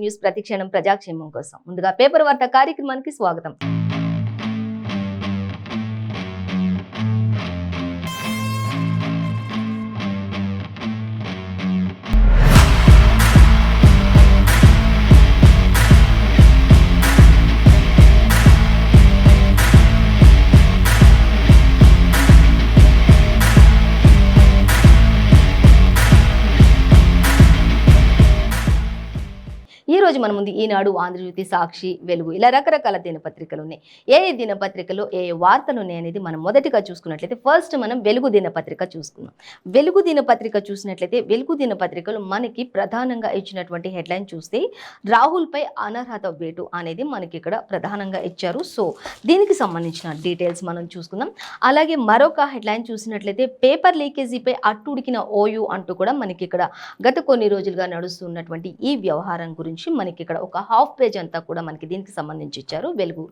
News ప్రతిక్షణం ప్రజాక్షేమం కోసం. ముందుగా పేపర్ వార్త కార్యక్రమానికి స్వాగతం. ఈ రోజు మన ముందు ఈనాడు, ఆంధ్రజ్యోతి, సాక్షి, వెలుగు ఇలా రకరకాల దినపత్రికలు ఉన్నాయి. ఏ దినపత్రికలో ఏ వార్తలు ఉన్నాయి అనేది మనం మొదటిగా చూసుకున్నట్లయితే ఫస్ట్ మనం వెలుగు దినపత్రిక చూసుకుందాం. వెలుగు దినపత్రిక చూసినట్లయితే వెలుగు దినపత్రికలు మనకి ప్రధానంగా ఇచ్చినటువంటి హెడ్లైన్ చూస్తే రాహుల్ పై అనర్హత వేటు అనేది మనకి ఇక్కడ ప్రధానంగా ఇచ్చారు. సో దీనికి సంబంధించిన డీటెయిల్స్ మనం చూసుకుందాం. అలాగే మరొక హెడ్లైన్ చూసినట్లయితే పేపర్ లీకేజీపై అట్టుడికిన ఓయూ అంటూ కూడా మనకి ఇక్కడ గత కొన్ని రోజులుగా నడుస్తున్నటువంటి ఈ వ్యవహారం గురించి మనకి ఇక్కడ ఒక హాఫ్ పేజ్ అంతా కూడా మనకి దీనికి సంబంధించి ఇచ్చారు వెలుగు.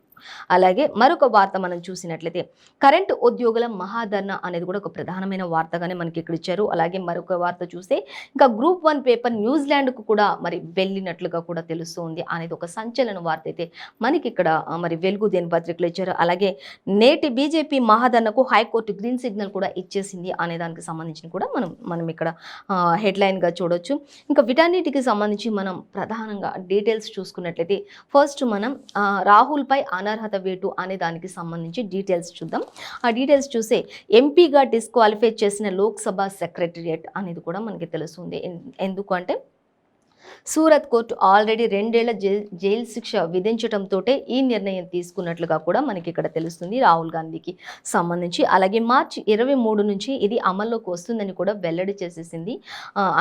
అలాగే మరొక వార్త మనం చూసినట్లయితే కరెంటు ఉద్యోగుల మహాధర్నా అనేది కూడా ఒక ప్రధానమైన వార్తగానే మనకి ఇక్కడ ఇచ్చారు. అలాగే మరొక వార్త చూస్తే ఇంకా గ్రూప్ 1 పేపర్ న్యూజిలాండ్కు కూడా మరి వెళ్ళినట్లుగా కూడా తెలుస్తుంది అనేది ఒక సంచలన వార్త అయితే మనకి ఇక్కడ మరి వెలుగు దినపత్రికలు ఇచ్చారు. అలాగే నేటి బీజేపీ మహాధర్నాకు హైకోర్టు గ్రీన్ సిగ్నల్ కూడా ఇచ్చేసింది అనే దానికి సంబంధించి కూడా మనం ఇక్కడ హెడ్లైన్గా చూడొచ్చు. ఇంకా వీటన్నిటికి సంబంధించి మనం ప్రధానంగా డీటెయిల్స్ చూసుకున్నట్లయితే ఫస్ట్ మనం రాహుల్ పై అనర్హత వేటు అనే దానికి సంబంధించి డీటెయిల్స్ చూద్దాం. ఆ డీటెయిల్స్ చూసే ఎంపీగా డిస్క్వాలిఫై చేసిన లోక్సభ సెక్రటరియట్ అనేది కూడా మనకి తెలుస్తుంది. ఎందుకు అంటే సూరత్ కోర్టు ఆల్రెడీ 2 ఏళ్ల జైలు శిక్ష విధించడంతో ఈ నిర్ణయం తీసుకున్నట్లుగా కూడా మనకి ఇక్కడ తెలుస్తుంది రాహుల్ గాంధీకి సంబంధించి. అలాగే మార్చి 23 నుంచి ఇది అమల్లోకి వస్తుందని కూడా వెల్లడి చేసేసింది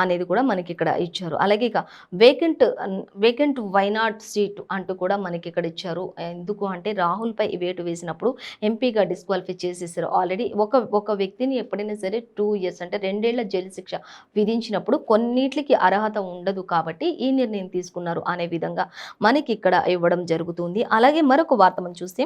అనేది కూడా మనకి ఇక్కడ ఇచ్చారు. అలాగే ఇక వేకెంట్ వైనాట్ సీట్ అంటూ కూడా మనకి ఇక్కడ ఇచ్చారు. ఎందుకు అంటే రాహుల్ పై వేటు వేసినప్పుడు ఎంపీగా డిస్క్వాలిఫై చేసేసారు. ఆల్రెడీ ఒక వ్యక్తిని ఎప్పుడైనా సరే 2 ఇయర్స్ అంటే 2 ఏళ్ల జైలు శిక్ష విధించినప్పుడు కొన్నిటికి అర్హత ఉండదు కాబట్టి ఈ నిర్ణయం తీసుకున్నారు అనే విధంగా మనకి ఇక్కడ ఇవ్వడం జరుగుతుంది. అలాగే మరొక వార్త మనం చూస్తే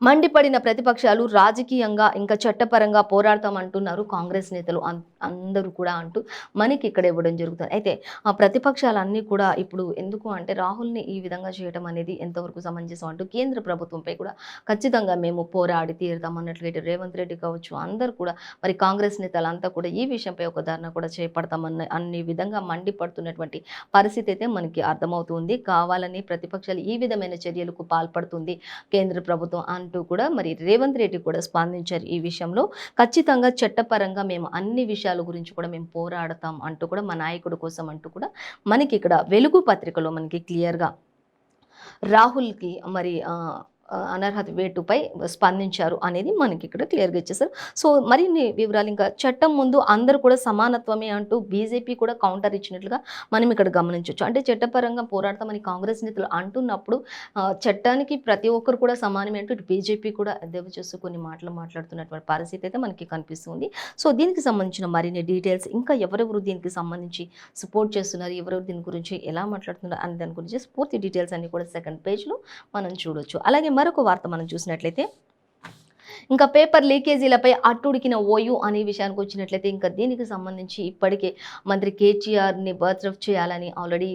మండిపడిన ప్రతిపక్షాలు రాజకీయంగా ఇంకా చట్టపరంగా పోరాడతామంటున్నారు కాంగ్రెస్ నేతలు అందరూ కూడా అంటూ మనకి ఇక్కడ ఇవ్వడం జరుగుతుంది. అయితే ఆ ప్రతిపక్షాలన్నీ కూడా ఇప్పుడు ఎందుకు అంటే రాహుల్ని ఈ విధంగా చేయడం అనేది ఎంతవరకు సమంజసం అంటూ కేంద్ర ప్రభుత్వంపై కూడా ఖచ్చితంగా మేము పోరాడి తీరుతాం అన్నట్లుగా రేవంత్ రెడ్డి కావచ్చు అందరూ కూడా మరి కాంగ్రెస్ నేతలంతా కూడా ఈ విషయంపై ఒక ధర్నా కూడా చేపడతామన్న అన్ని విధంగా మండిపడుతున్నటువంటి పరిస్థితి అయితే మనకి అర్థమవుతుంది. కావాలని ప్రతిపక్షాలు ఈ విధమైన చర్యలకు పాల్పడుతుంది కేంద్ర ప్రభుత్వం అంటూ కూడా మరి రేవంత్ రెడ్డి కూడా స్పందించారు. ఈ విషయంలో ఖచ్చితంగా చట్టపరంగా మేము అన్ని విషయాల గురించి కూడా మేము పోరాడతాం అంటూ కూడా మా నాయకుడి కోసం అంటూ కూడా మనకి ఇక్కడ వెలుగు పత్రికలో మనకి క్లియర్గా రాహుల్కి మరి అనర్హత వేటుపై స్పందించారు అనేది మనకి ఇక్కడ క్లియర్గా ఇచ్చేసారు. సో మరిన్ని వివరాలు ఇంకా చట్టం ముందు అందరూ కూడా సమానత్వమే అంటూ బీజేపీ కూడా కౌంటర్ ఇచ్చినట్లుగా మనం ఇక్కడ గమనించవచ్చు. అంటే చట్టపరంగా పోరాడతామని కాంగ్రెస్ నేతలు అంటున్నప్పుడు చట్టానికి ప్రతి ఒక్కరు కూడా సమానమే అంటూ బీజేపీ కూడా ఎద్దేవా చేస్తూ కొన్ని మాటలు మాట్లాడుతున్నటువంటి పరిస్థితి అయితే మనకి కనిపిస్తుంది. సో దీనికి సంబంధించిన మరిన్ని డీటెయిల్స్ ఇంకా ఎవరెవరు దీనికి సంబంధించి సపోర్ట్ చేస్తున్నారు, ఎవరెవరు దీని గురించి ఎలా మాట్లాడుతున్నారు అనే దాని గురించి పూర్తి డీటెయిల్స్ అన్ని కూడా సెకండ్ పేజ్లో మనం చూడొచ్చు. అలాగే మరొక వార్త మనం చూసినట్లయితే ఇంకా పేపర్ లీకేజీలపై అట్టుడికిన ఓయూ అనే విషయానికి వచ్చినట్లయితే ఇంకా దీనికి సంబంధించి ఇప్పటికే మంత్రి కేటీఆర్ని బర్తరఫ్ చేయాలని ఆల్రెడీ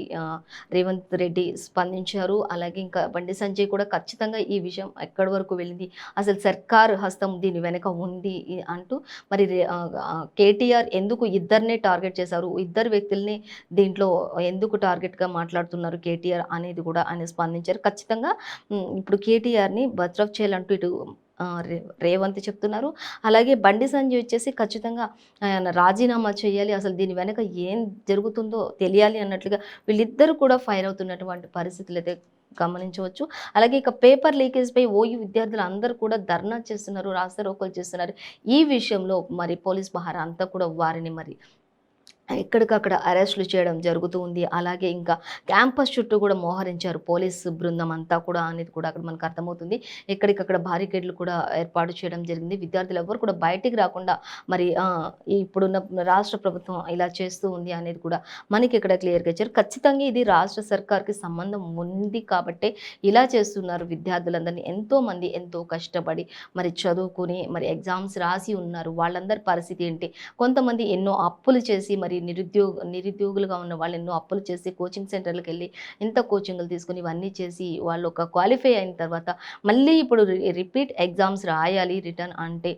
రేవంత్ రెడ్డి స్పందించారు. అలాగే ఇంకా బండి సంజయ్ కూడా ఖచ్చితంగా ఈ విషయం ఎక్కడి వరకు వెళ్ళింది, అసలు సర్కార్ హస్తం దీని వెనక ఉంది అంటూ మరి కేటీఆర్ ఎందుకు ఇద్దరినే టార్గెట్ చేశారు, ఇద్దరు వ్యక్తుల్ని దీంట్లో ఎందుకు టార్గెట్గా మాట్లాడుతున్నారు కేటీఆర్ అనేది కూడా ఆయన స్పందించారు. ఖచ్చితంగా ఇప్పుడు కేటీఆర్ని బర్తరఫ్ చేయాలంటూ ఇటు రేవంత్ చెప్తున్నారు. అలాగే బండి సంజయ్ వచ్చేసి ఖచ్చితంగా ఆయన రాజీనామా చేయాలి, అసలు దీని వెనక ఏం జరుగుతుందో తెలియాలి అన్నట్లుగా వీళ్ళిద్దరూ కూడా ఫైర్ అవుతున్నటువంటి పరిస్థితులు అయితే గమనించవచ్చు. అలాగే ఇక పేపర్ లీకేజ్పై ఓయూ విద్యార్థులు అందరూ కూడా ధర్నా చేస్తున్నారు, రాస్తారోకోలు చేస్తున్నారు. ఈ విషయంలో మరి పోలీస్ పహారా అంతా కూడా వారిని మరి ఎక్కడికక్కడ అరెస్టులు చేయడం జరుగుతూ ఉంది. అలాగే ఇంకా క్యాంపస్ చుట్టూ కూడా మోహరించారు పోలీసు బృందం అంతా కూడా అనేది కూడా అక్కడ మనకు అర్థమవుతుంది. ఎక్కడికక్కడ బారికేడ్లు కూడా ఏర్పాటు చేయడం జరిగింది. విద్యార్థులు ఎవరు కూడా బయటికి రాకుండా మరి ఇప్పుడున్న రాష్ట్ర ప్రభుత్వం ఇలా చేస్తూ ఉంది అనేది కూడా మనకి ఇక్కడ క్లియర్గా ఇచ్చారు. ఖచ్చితంగా ఇది రాష్ట్ర సర్కార్కి సంబంధం ఉంది కాబట్టి ఇలా చేస్తున్నారు. విద్యార్థులందరినీ ఎంతోమంది ఎంతో కష్టపడి మరి చదువుకుని మరి ఎగ్జామ్స్ రాసి ఉన్నారు. వాళ్ళందరి పరిస్థితి ఏంటి, కొంతమంది ఎన్నో అప్పులు చేసి మరి మరి నిరుద్యోగులుగా ఉన్న వాళ్ళు ఎన్నో అప్పులు చేసి కోచింగ్ సెంటర్లకు వెళ్ళి ఎంత కోచింగ్లు తీసుకుని ఇవన్నీ చేసి వాళ్ళు ఒక క్వాలిఫై అయిన తర్వాత మళ్ళీ ఇప్పుడు రిపీట్ ఎగ్జామ్స్ రాయాలి రిటర్న్ అంటే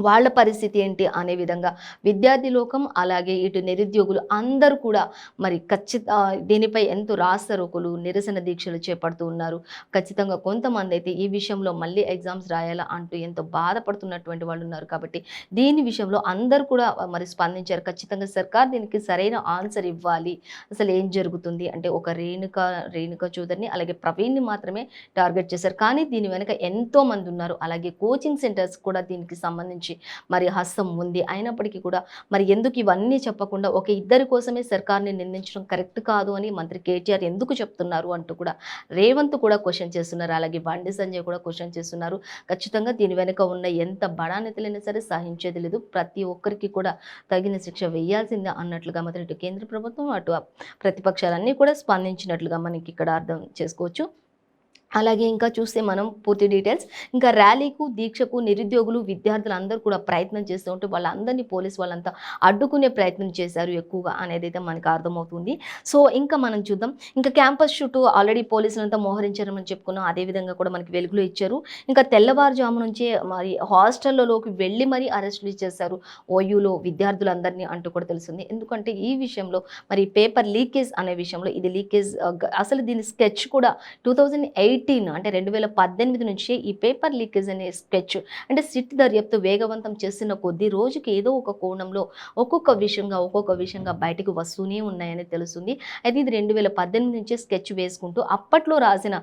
వాళ్ళ పరిస్థితి ఏంటి అనే విధంగా విద్యార్థి లోకం అలాగే ఇటు నిరుద్యోగులు అందరూ కూడా మరి దీనిపై ఎంతో రాస్తారోకులు నిరసన దీక్షలు చేపడుతూ ఉన్నారు. ఖచ్చితంగా కొంతమంది అయితే ఈ విషయంలో మళ్ళీ ఎగ్జామ్స్ రాయాలా అంటూ ఎంతో బాధపడుతున్నటువంటి వాళ్ళు ఉన్నారు. కాబట్టి దీని విషయంలో అందరూ కూడా మరి స్పందించారు. ఖచ్చితంగా సర్కార్ దీనికి సరైన ఆన్సర్ ఇవ్వాలి. అసలు ఏం జరుగుతుంది అంటే ఒక రేణుక చౌదరిని అలాగే ప్రవీణ్ని మాత్రమే టార్గెట్ చేశారు. కానీ దీని వెనుక ఎంతో మంది ఉన్నారు. అలాగే కోచింగ్ సెంటర్స్ కూడా దీనికి సంబంధించి మరి హస్తం ఉంది. అయినప్పటికీ కూడా మరి ఎందుకు ఇవన్నీ చెప్పకుండా ఒక ఇద్దరి కోసమే సర్కార్ని నిందించడం కరెక్ట్ కాదు అని మంత్రి కేటీఆర్ ఎందుకు చెప్తున్నారు అంటూ కూడా రేవంత్ కూడా క్వశ్చన్ చేస్తున్నారు. అలాగే బండి సంజయ్ కూడా క్వశ్చన్ చేస్తున్నారు. ఖచ్చితంగా దీని వెనుక ఉన్న ఎంత బడా నేతలైనా సరే సహించేది లేదు. ప్రతి ఒక్కరికి కూడా తగిన శిక్ష వేయాల్సిందే అన్నట్లుగా మాత్రం ఇటు కేంద్ర ప్రభుత్వం అటు ప్రతిపక్షాలన్నీ కూడా స్పందించినట్లుగా మనకి ఇక్కడ అర్థం చేసుకోవచ్చు. అలాగే ఇంకా చూస్తే మనం పూర్తి డీటెయిల్స్ ఇంకా ర్యాలీకు దీక్షకు నిరుద్యోగులు విద్యార్థులు అందరూ కూడా ప్రయత్నం చేస్తూ ఉంటే వాళ్ళందరినీ పోలీసు వాళ్ళంతా అడ్డుకునే ప్రయత్నం చేశారు ఎక్కువగా అనేది అయితే మనకు అర్థమవుతుంది. సో ఇంకా మనం చూద్దాం. ఇంకా క్యాంపస్ చుట్టూ ఆల్రెడీ పోలీసులంతా మోహరించారని చెప్పుకున్నాం. అదేవిధంగా కూడా మనకి వెలుగులో ఇచ్చారు. ఇంకా తెల్లవారుజాము నుంచే మరి హాస్టళ్లలోకి వెళ్ళి మరీ అరెస్టులు చేశారు ఓయూలో విద్యార్థులందరినీ అంటూ కూడా తెలుస్తుంది. ఎందుకంటే ఈ విషయంలో మరి పేపర్ లీకేజ్ అనే విషయంలో ఇది లీకేజ్ అసలు దీని స్కెచ్ కూడా 2018 అంటే 2018 నుంచే ఈ పేపర్ లీకేజ్ అనే స్కెచ్ అంటే సిట్ దర్యాప్తు వేగవంతం చేస్తున్న కొద్ది రోజుకి ఏదో ఒక కోణంలో ఒక్కొక్క విషయంగా బయటకు వస్తూనే ఉన్నాయని తెలుస్తుంది. అయితే ఇది 2018 నుంచే స్కెచ్ వేసుకుంటూ అప్పట్లో రాసిన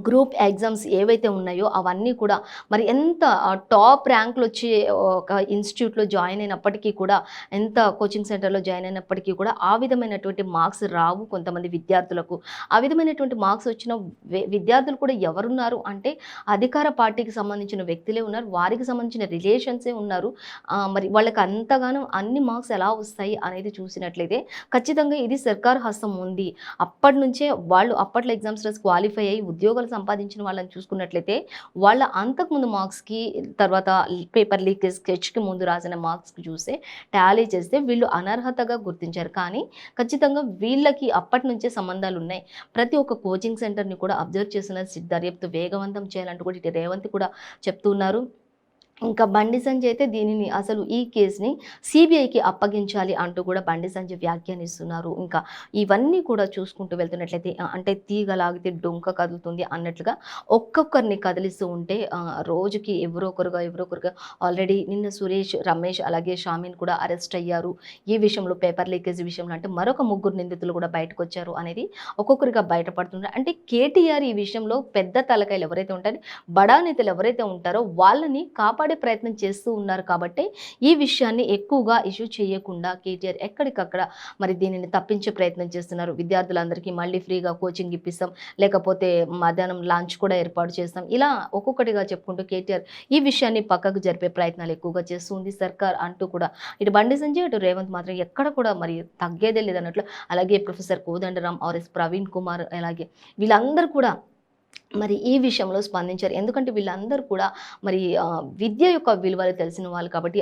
గ్రూప్ ఎగ్జామ్స్ ఏవైతే ఉన్నాయో అవన్నీ కూడా మరి ఎంత టాప్ ర్యాంకులు వచ్చి ఒక ఇన్స్టిట్యూట్లో జాయిన్ అయినప్పటికీ కూడా ఎంత కోచింగ్ సెంటర్లో జాయిన్ అయినప్పటికీ కూడా ఆ విధమైనటువంటి మార్క్స్ రావు కొంతమంది విద్యార్థులకు. ఆ విధమైనటువంటి మార్క్స్ వచ్చిన విద్యార్థులు కూడా ఎవరున్నారు అంటే అధికార పార్టీకి సంబంధించిన వ్యక్తులే ఉన్నారు. వారికి సంబంధించిన రిలేషన్సే ఉన్నారు. మరి వాళ్ళకి అంతగానో అన్ని మార్క్స్ ఎలా వస్తాయి అనేది చూసినట్లయితే ఖచ్చితంగా ఇది సర్కార్ హస్తం ఉంది. అప్పటి నుంచే వాళ్ళు అప్పట్లో ఎగ్జామ్స్ రాసి క్వాలిఫై అయ్యి ఉద్యోగాలు సంపాదించిన వాళ్ళని చూసుకున్నట్లయితే వాళ్ళ అంతకుముందు మార్క్స్కి తర్వాత పేపర్ లీకేజ్ స్కెచ్కి ముందు రాసిన మార్క్స్కి చూస్తే టాలీ చేస్తే వీళ్ళు అనర్హతగా గుర్తించారు. కానీ ఖచ్చితంగా వీళ్ళకి అప్పటి నుంచే సంబంధాలు ఉన్నాయి. ప్రతి ఒక్క కోచింగ్ సెంటర్ని కూడా అబ్జర్వ్ చేసిన దర్యాప్తు వేగవంతం చేయాలంటూ కూడా ఇటు రేవంత్ కూడా చెప్తున్నారు. ఇంకా బండి సంజయ్ అయితే దీనిని అసలు ఈ కేసుని సిబిఐకి అప్పగించాలి అంటూ కూడా బండి సంజయ్ వ్యాఖ్యానిస్తున్నారు. ఇంకా ఇవన్నీ కూడా చూసుకుంటూ వెళ్తున్నట్లయితే అంటే తీగలాగితే డొంక కదులుతుంది అన్నట్లుగా ఒక్కొక్కరిని కదిలిస్తూ ఉంటే రోజుకి ఎవరో ఒకరుగా ఆల్రెడీ నిన్న సురేష్, రమేష్ అలాగే షామీన్ కూడా అరెస్ట్ అయ్యారు. ఈ విషయంలో పేపర్ లీకేజ్ విషయంలో అంటే మరొక 3 నిందితులు కూడా బయటకు వచ్చారు అనేది ఒక్కొక్కరిగా బయటపడుతున్నారు. అంటే కేటీఆర్ ఈ విషయంలో పెద్ద తలకాయలు ఎవరైతే ఉంటారో బడా నేతలు ఎవరైతే ఉంటారో వాళ్ళని కాపాడే ప్రయత్నం చేస్తూ ఉన్నారు. కాబట్టి ఈ విషయాన్ని ఎక్కువగా ఇష్యూ చేయకుండా కేటీఆర్ ఎక్కడికక్కడ మరి దీనిని తప్పించే ప్రయత్నం చేస్తున్నారు. విద్యార్థులందరికీ మళ్ళీ ఫ్రీగా కోచింగ్ ఇప్పిస్తాం, లేకపోతే మధ్యాహ్నం లంచ్ కూడా ఏర్పాటు చేస్తాం, ఇలా ఒక్కొక్కటిగా చెప్పుకుంటూ కేటీఆర్ ఈ విషయాన్ని పక్కకు జరిపే ప్రయత్నాలు ఎక్కువగా చేస్తుంది సర్కార్ అంటూ కూడా ఇటు బండి సంజయ్ ఇటు రేవంత్ మాత్రం ఎక్కడ కూడా మరి తగ్గేదే లేదన్నట్లు. అలాగే ప్రొఫెసర్ కోదండరాం, ఆర్ఎస్ ప్రవీణ్ కుమార్ అలాగే వీళ్ళందరూ కూడా మరి ఈ విషయంలో స్పందించారు. ఎందుకంటే వీళ్ళందరూ కూడా మరి విద్య యొక్క విలువలు తెలిసిన వాళ్ళు కాబట్టి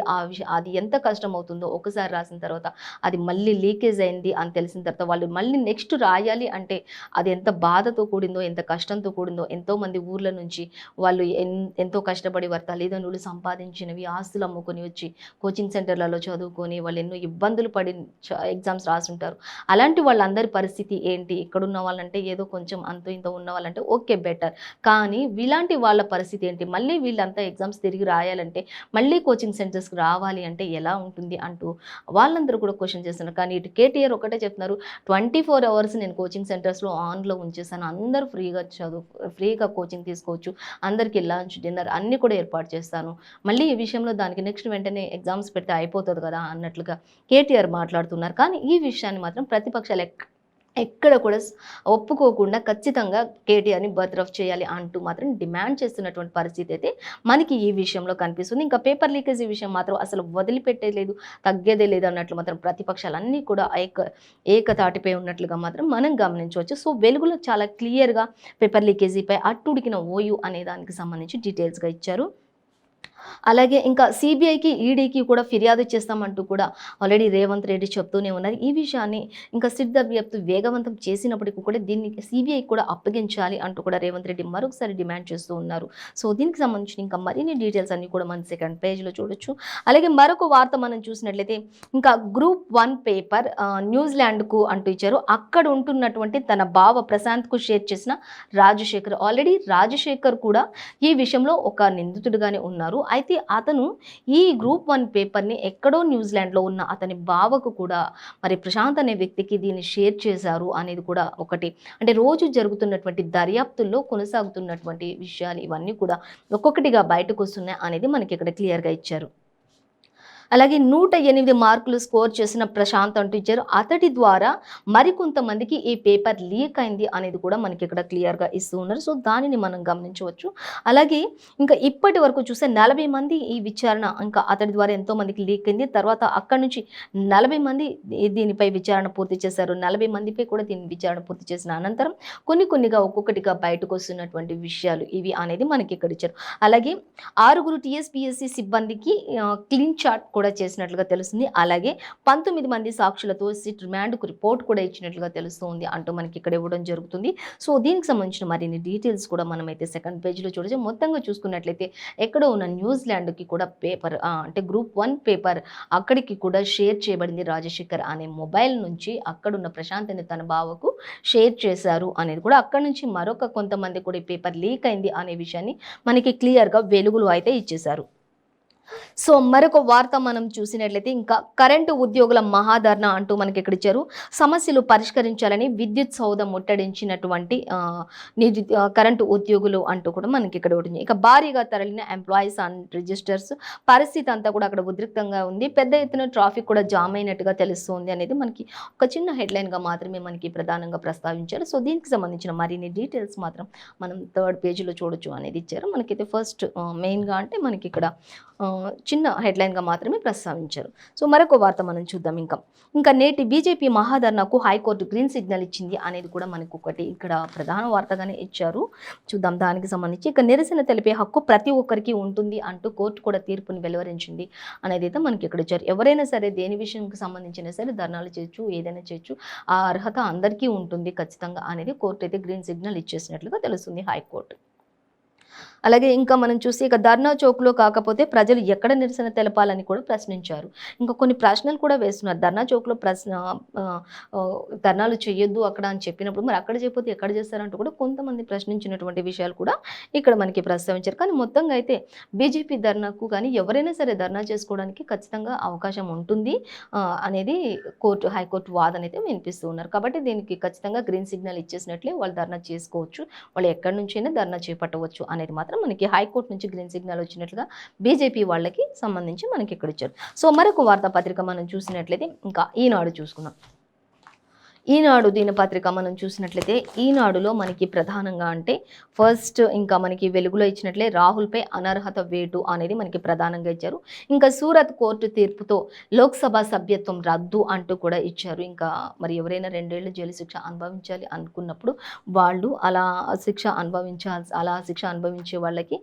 అది ఎంత కష్టం అవుతుందో ఒకసారి రాసిన తర్వాత అది మళ్ళీ లీకేజ్ అయింది అని తెలిసిన తర్వాత వాళ్ళు మళ్ళీ నెక్స్ట్ రాయాలి అంటే అది ఎంత బాధతో కూడిందో ఎంత కష్టంతో కూడిందో. ఎంతోమంది ఊర్ల నుంచి వాళ్ళు ఎంతో కష్టపడి వారి తల్లిదండ్రులు సంపాదించినవి ఆస్తులు అమ్ముకొని వచ్చి కోచింగ్ సెంటర్లలో చదువుకొని వాళ్ళు ఎన్నో ఇబ్బందులు పడి ఎగ్జామ్స్ రాసుంటారు. అలాంటి వాళ్ళందరి పరిస్థితి ఏంటి? ఇక్కడున్న వాళ్ళంటే ఏదో కొంచెం అంతో ఇంత ఉన్న వాళ్ళంటే ఓకే బెటర్, కానీ వీలాంటి వాళ్ళ పరిస్థితి ఏంటి? మళ్ళీ వీళ్ళంతా ఎగ్జామ్స్ తిరిగి రాయాలంటే మళ్ళీ కోచింగ్ సెంటర్స్కి రావాలి అంటే ఎలా ఉంటుంది అంటూ వాళ్ళందరూ కూడా క్వశ్చన్ చేస్తున్నారు. కానీ ఇటు కేటీఆర్ ఒకటే చెప్తున్నారు, 24 అవర్స్ నేను కోచింగ్ సెంటర్స్లో ఆన్లో ఉంచేసాను, అందరూ ఫ్రీగా కోచింగ్ తీసుకోవచ్చు, అందరికీ లంచ్ డిన్నర్ అన్నీ కూడా ఏర్పాటు చేస్తాను, మళ్ళీ ఈ విషయంలో దానికి నెక్స్ట్ వెంటనే ఎగ్జామ్స్ పెడితే అయిపోతుంది కదా అన్నట్లుగా కేటీఆర్ మాట్లాడుతున్నారు. కానీ ఈ విషయాన్ని మాత్రం ప్రతిపక్షాలు ఎక్కడ కూడా ఒప్పుకోకుండా ఖచ్చితంగా కేటీఆర్ని బర్త్రఫ్ చేయాలి అంటూ మాత్రం డిమాండ్ చేస్తున్నటువంటి పరిస్థితి అయితే మనకి ఈ విషయంలో కనిపిస్తుంది. ఇంకా పేపర్ లీకేజ్ విషయం మాత్రం అసలు వదిలిపెట్టేలేదు, తగ్గేదే లేదు అన్నట్లు మాత్రం ప్రతిపక్షాలన్నీ కూడా ఏకతాటిపై ఉన్నట్లుగా మాత్రం మనం గమనించవచ్చు. సో వెలుగులో చాలా క్లియర్గా పేపర్ లీకేజీపై అట్టుడికిన ఓయూ అనే దానికి సంబంధించి డీటెయిల్స్గా ఇచ్చారు. అలాగే ఇంకా సీబీఐకి, ఈడీకి కూడా ఫిర్యాదు చేస్తామంటూ కూడా ఆల్రెడీ రేవంత్ రెడ్డి చెప్తూనే ఉన్నారు. ఈ విషయాన్ని ఇంకా సిట్ దర్యాప్తు వేగవంతం చేసినప్పటికీ కూడా దీన్ని సీబీఐకి కూడా అప్పగించాలి అంటూ కూడా రేవంత్ రెడ్డి మరొకసారి డిమాండ్ చేస్తూ ఉన్నారు. సో దీనికి సంబంధించిన ఇంకా మరిన్ని డీటెయిల్స్ అన్ని కూడా మన సెకండ్ పేజ్లో చూడొచ్చు. అలాగే మరొక వార్త మనం చూసినట్లయితే ఇంకా గ్రూప్ 1 పేపర్ న్యూజిలాండ్కు అంటూ ఇచ్చారు. అక్కడ ఉంటున్నటువంటి తన బావ ప్రశాంత్కు షేర్ చేసిన రాజశేఖర్. ఆల్రెడీ రాజశేఖర్ కూడా ఈ విషయంలో ఒక నిందితుడిగానే ఉన్నారు. అయితే అతను ఈ గ్రూప్ 1 పేపర్ని ఎక్కడో న్యూజిలాండ్లో ఉన్న అతని బావకు కూడా మరి ప్రశాంత్ అనే వ్యక్తికి దీన్ని షేర్ చేశారు అనేది కూడా ఒకటి. అంటే రోజు జరుగుతున్నటువంటి దర్యాప్తుల్లో కొనసాగుతున్నటువంటి విషయాలు ఇవన్నీ కూడా ఒక్కొక్కటిగా బయటకు వస్తున్నాయి అనేది మనకి ఇక్కడ క్లియర్గా ఇచ్చారు. అలాగే 108 మార్కులు స్కోర్ చేసిన ప్రశాంత్ అంటూ ఇచ్చారు. అతడి ద్వారా మరికొంతమందికి ఈ పేపర్ లీక్ అయింది అనేది కూడా మనకి ఇక్కడ క్లియర్గా ఇస్తూ ఉన్నారు. సో దానిని మనం గమనించవచ్చు. అలాగే ఇంకా ఇప్పటి వరకు చూస్తే 40 మంది ఈ విచారణ ఇంకా అతడి ద్వారా ఎంతో మందికి లీక్ అయింది. తర్వాత అక్కడి నుంచి 40 మంది దీనిపై విచారణ పూర్తి చేశారు. 40 మందిపై కూడా దీని విచారణ పూర్తి చేసిన అనంతరం కొన్నిగా ఒక్కొక్కటిగా బయటకు వస్తున్నటువంటి విషయాలు ఇవి అనేది మనకి ఇక్కడ ఇచ్చారు. అలాగే 6 టీఎస్పీఎస్సీ సిబ్బందికి క్లీన్ చాట్ కూడా చేసినట్లుగా తెలుస్తుంది. అలాగే 19 మంది సాక్షులతో సిట్ రిమాండ్కు రిపోర్ట్ కూడా ఇచ్చినట్లుగా తెలుస్తుంది అంటూ మనకి ఇక్కడ ఇవ్వడం జరుగుతుంది. సో దీనికి సంబంధించిన మరిన్ని డీటెయిల్స్ కూడా మనమైతే సెకండ్ పేజ్లో చూడొచ్చు. మొత్తంగా చూసుకున్నట్లయితే ఎక్కడో ఉన్న న్యూజిలాండ్కి కూడా పేపర్ అంటే గ్రూప్ 1 పేపర్ అక్కడికి కూడా షేర్ చేయబడింది. రాజశేఖర్ అనే మొబైల్ నుంచి అక్కడున్న ప్రశాంత్ అని తన బావకు షేర్ చేశారు అనేది కూడా అక్కడి నుంచి మరొక కొంతమంది కూడా ఈ పేపర్ లీక్ అయింది అనే విషయాన్ని మనకి క్లియర్గా వెలుగులో అయితే ఇచ్చేశారు. సో మరొక వార్త మనం చూసినట్లయితే ఇంకా కరెంటు ఉద్యోగుల మహాధర్నా అంటూ మనకి ఇక్కడ ఇచ్చారు. సమస్యలు పరిష్కరించాలని విద్యుత్ సౌధ ముట్టడించినటువంటి కరెంటు ఉద్యోగులు అంటూ కూడా మనకి ఇక్కడ ఉంటుంది. ఇక భారీగా తరలిన ఎంప్లాయీస్ అండ్ రిజిస్టర్స్ పరిస్థితి అంతా కూడా అక్కడ ఉద్రిక్తంగా ఉంది. పెద్ద ఎత్తున ట్రాఫిక్ కూడా జామ్ అయినట్టుగా తెలుస్తుంది అనేది మనకి ఒక చిన్న హెడ్లైన్గా మాత్రమే మనకి ప్రధానంగా ప్రస్తావించారు. సో దీనికి సంబంధించిన మరిన్ని డీటెయిల్స్ మాత్రం మనం థర్డ్ పేజీలో చూడొచ్చు అనేది ఇచ్చారు. మనకైతే ఫస్ట్ మెయిన్గా అంటే మనకి ఇక్కడ చిన్న హెడ్లైన్గా మాత్రమే ప్రస్తావించారు. సో మరొక వార్త మనం చూద్దాం. ఇంకా నేటి బీజేపీ మహాధర్నాకు హైకోర్టు గ్రీన్ సిగ్నల్ ఇచ్చింది అనేది కూడా మనకు ఒకటి ఇక్కడ ప్రధాన వార్తగానే ఇచ్చారు. చూద్దాం దానికి సంబంధించి. ఇక నిరసన తెలిపే హక్కు ప్రతి ఒక్కరికి ఉంటుంది అంటూ కోర్టు కూడా తీర్పుని వెలువరించింది అనేది అయితే మనకి ఇక్కడ ఇచ్చారు. ఎవరైనా సరే దేని విషయంకి సంబంధించిన సరే ధర్నాలు చేయొచ్చు, ఏదైనా చేయొచ్చు, ఆ అర్హత అందరికీ ఉంటుంది ఖచ్చితంగా అనేది కోర్టు అయితే గ్రీన్ సిగ్నల్ ఇచ్చేసినట్లుగా తెలుస్తుంది హైకోర్టు. అలాగే ఇంకా మనం చూసి ఇక ధర్నా చౌక్లో కాకపోతే ప్రజలు ఎక్కడ నిరసన తెలపాలని కూడా ప్రశ్నించారు. ఇంకా కొన్ని ప్రశ్నలు కూడా వేస్తున్నారు. ధర్నా చౌక్లో ధర్నాలు చేయొద్దు అక్కడ అని చెప్పినప్పుడు మరి అక్కడ చేయకపోతే ఎక్కడ చేస్తారంటూ కూడా కొంతమంది ప్రశ్నించినటువంటి విషయాలు కూడా ఇక్కడ మనకి ప్రస్తావించారు. కానీ మొత్తంగా అయితే బీజేపీ ధర్నాకు కానీ ఎవరైనా సరే ధర్నా చేసుకోవడానికి ఖచ్చితంగా అవకాశం ఉంటుంది అనేది హైకోర్టు వాదన అయితే వినిపిస్తూ ఉన్నారు. కాబట్టి దీనికి ఖచ్చితంగా గ్రీన్ సిగ్నల్ ఇచ్చేసినట్లే వాళ్ళు ధర్నా చేసుకోవచ్చు, వాళ్ళు ఎక్కడి నుంచైనా ధర్నా చేపట్టవచ్చు అనేది మాత్రం మనకి హైకోర్టు నుంచి గ్రీన్ సిగ్నల్ వచ్చినట్లుగా బీజేపీ వాళ్ళకి సంబంధించి మనకి ఇక్కడ ఇచ్చారు. సో మరొక వార్తాపత్రిక మనం చూసినట్లయితే ఇంకా ఈనాడు చూసుకుందాం. ఈనాడు దినపత్రిక మనం చూసినట్లయితే ఈనాడులో మనకి ప్రధానంగా అంటే ఫస్ట్ ఇంకా మనకి వెలుగులో ఇచ్చినట్లే రాహుల్పై అనర్హత వేటు అనేది మనకి ప్రధానంగా ఇచ్చారు. ఇంకా సూరత్ కోర్టు తీర్పుతో లోక్సభ సభ్యత్వం రద్దు అంటూ కూడా ఇచ్చారు. ఇంకా మరి ఎవరైనా 2 ఏళ్ల జైలు శిక్ష అనుభవించాలి అనుకున్నప్పుడు వాళ్ళు అలా శిక్ష అనుభవించే వాళ్ళకి